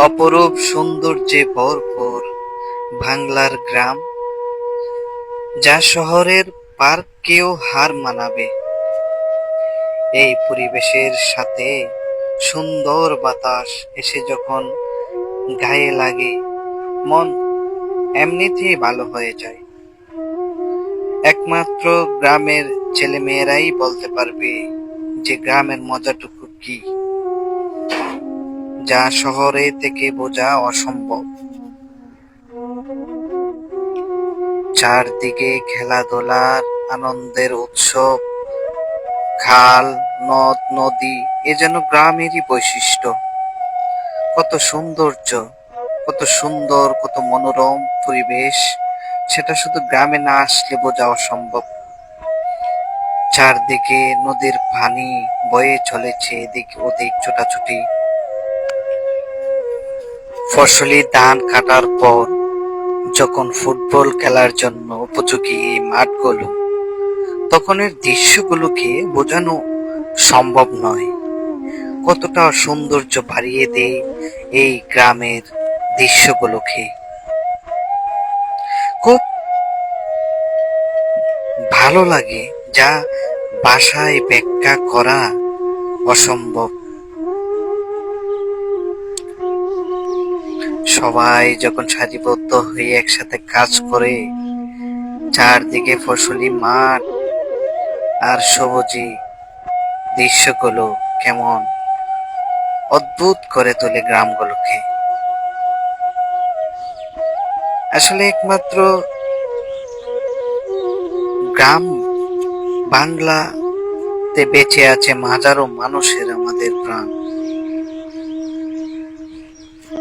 অপরূপ সৌন্দর্যে ভরপুর বাংলার গ্রাম, যা শহরের পার্ককেও হার মানাবে। এই পরিবেশের সাথে সুন্দর বাতাস এসে যখন গায়ে লাগে, মন এমনিতেই ভালো হয়ে যায়। একমাত্র গ্রামের ছেলেমেয়েরাই বলতে পারবে যে গ্রামের মজাটুকু কি, যা শহরে থেকে বোঝা অসম্ভব। চারদিকে খেলাধুলার আনন্দের উৎসব, খাল, নদ, নদী, এ যেন গ্রামেরই বৈশিষ্ট্য। কত সৌন্দর্য, কত সুন্দর, কত মনোরম পরিবেশ, সেটা শুধু গ্রামে না আসলে বোঝা অসম্ভব। চারদিকে নদীর পানি বয়ে চলেছে এদিক ওদিক ছোটাছুটি। ফসলি ধান কাটার পর যখন ফুটবল খেলার জন্য উপযোগী এই মাঠগুলো, তখনের দৃশ্যগুলোকে বোঝানো সম্ভব নয়। কতটা সৌন্দর্য বাড়িয়ে দেয় এই গ্রামের দৃশ্যগুলোকে। খুব ভালো লাগে, যা ভাষায় ব্যাখ্যা করা অসম্ভব। সবাই যখন সারিবদ্ধ হয়ে একসাথে কাজ করে, চারদিকে ফসলি মাঠ আর সবুজি, দৃশ্যগুলো কেমন অদ্ভুত করে তোলে গ্রামগুলোকে। আসলে একমাত্র গ্রাম বাংলাতে বেঁচে আছে হাজারো মানুষের আমাদের প্রাণ।